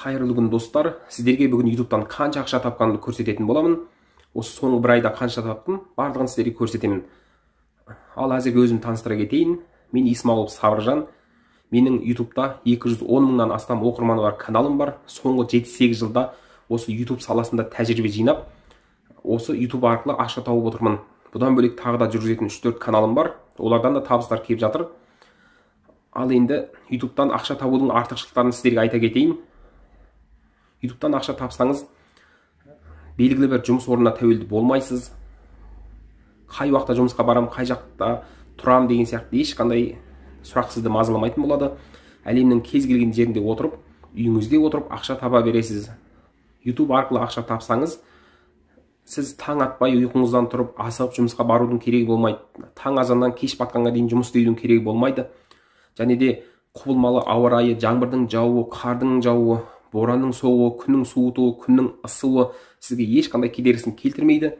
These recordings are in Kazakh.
Қайырлы күн достар, сіздерге бүгін YouTube'дан қанша ақша тапқанымды көрсететін боламын. Осы соңғы бір айда қанша таптым, барлығын сіздерге көрсетемін. Ал әзірге өзім таныстыра кетейін. Мен Исмағұлов Сабыржан. Менің YouTube'да 210 мыңнан астам оқырманы бар каналым бар. Соңғы 7-8 жылда осы YouTube саласында тәжірибе жинап, осы YouTube арқылы ақша тауып отырмын. Бұдан бөлек тағы да жүргізетін 3-4 каналым бар. Олардан да табыстар келіп жатыр. Ал енді YouTube'дан ақша табудың артықшылықтарын сіздерге айта кетейін. YouTube'дан ақша тапсаңыз, белгілі бір жұмыс орнына тәуелді болмайсыз. Қай уақытта жұмысқа барам, қай жақта тұрам деген сияқты ешқандай сұрақ сізді мазаламайтын болады. Әлемнің кез келген жерінде отырып, үйіңізде отырып ақша таба бересіз. YouTube арқылы ақша тапсаңыз, сіз таң атпай ұйқыңыздан тұрып асығып жұмысқа барудың керегі болмайды. Таң азаннан кеш батқанға дейін жұмыс істеудің керегі болмайды. Және де құбылмалы ауа райы, жаңбырдың жаууы, қардың жаууы, боранның соғуы, күннің суытуы, күннің ысуы сізге ешқандай кедергісін келтірмейді.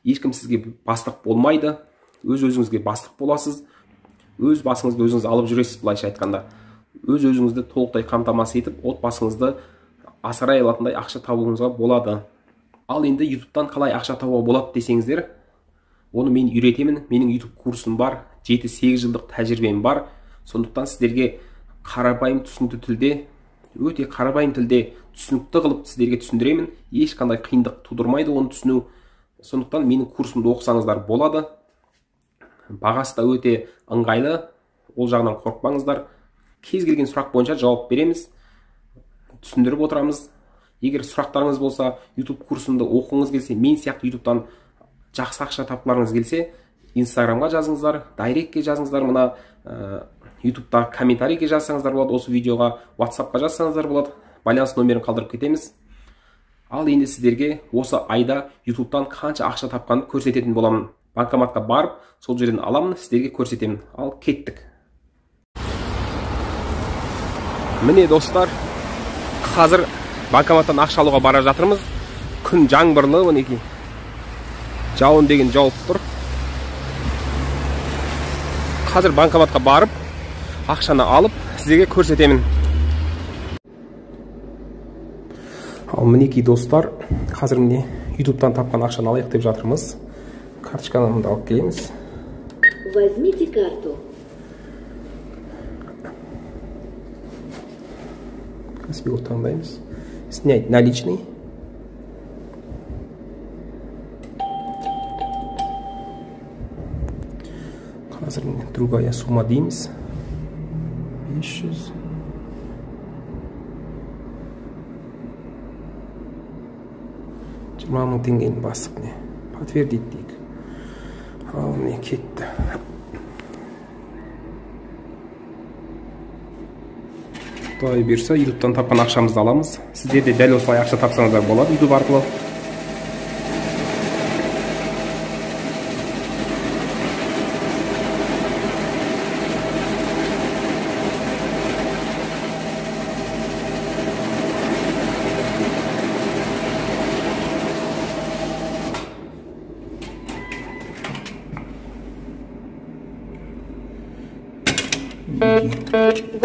Ешкім сізге бастық болмайды. Өз-өзіңізге бастық боласыз. Өз басыңызды өзіңіз алып жүресіз, былайша айтқанда. Өз-өзіңізді толықтай қамтамасыз етіп, отбасыңызды асырай алатындай ақша табуыңызға болады. Ал енді YouTube'дан қалай ақша табуға болады десеңіздер, оны мен үйретемін. Менің YouTube курсым бар, 7-8 жылдық тәжірибем бар. Сондықтан сіздерге қарапайым түсінікті тілде, өте қарапайым тілде түсінікті қылып сіздерге түсіндіремін. Ешқандай қиындық тудырмайды оны түсіну. Сондықтан менің курсымды оқысаңыздар болады. Бағасы да өте ыңғайлы. Ол жағынан қорықпаңыздар. Кез келген сұрақ бойынша жауап береміз. Түсіндіріп отырамыз. Егер сұрақтарыңыз болса, YouTube курсымды оқуыңыз келсе, мен сияқты YouTube'дан жақсы ақша тапқыларыңыз келсе, Instagramға жазыңыздар, дайректке жазыңыздар, мына YouTube'да комментарийге жазсаңыздар болады, осы видеоға WhatsAppқа жазсаңыздар болады. Байланыс номерін қалдырып кетеміз. Ал енді сіздерге осы айда YouTube'дан қанша ақша тапқанымды көрсететін боламын. Банкоматқа барып, сол жерден аламын, сіздерге көрсетемін. Ал кеттік. Міне достар, қазір банкоматтан ақша алуға бара жатырмыз. Күн жаңбырлы, мінекей. Жауын деген жауып тұр. Қазір банкоматқа барып, ақшаны алып, сіздерге көрсетемін. Ал мінекей достар, қазір міне YouTube'дан тапқан ақшаны алайық деп жатырмыз. Карточканы алып келеміз. Возьмите карту. Каспиға таңдаймыз. Снять наличный. Қазір другая сумма дейміз. 500. $20 000 теңгені бастық не. Подтвердить дейік. Ал не кетті. Құдай берсе, YouTube'дан тапқан ақшамызды аламыз. Сіздер де дәл осылай ақша тапсаңыздар болады YouTube арқылы.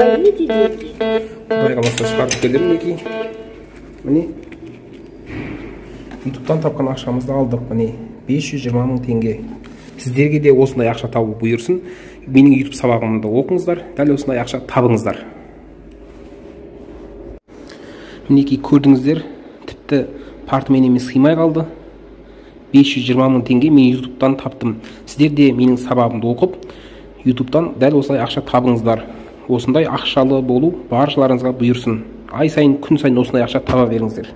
Возьмите деньги. Құдай қаласа шығарып келдім мінекей. Міне YouTube'дан тапқан ақшамызды алдық. Міне 520 000 теңге. Сіздерге де осындай ақша табу бұйырсын. Менің YouTube сабағымды оқыңыздар, дәл осындай ақша табыңыздар. Мінекей көрдіңіздер, тіпті партымен емес сыймай қалды. 520 000 теңге мен YouTube'дан таптым. Сіздер де менің сабағымды оқып, YouTube'дан дәл осылай ақша табыңыздар. Осындай ақшалы болу баршаларыңызға бұйырсын. Ай сайын, күн сайын осындай ақша таба беріңіздер.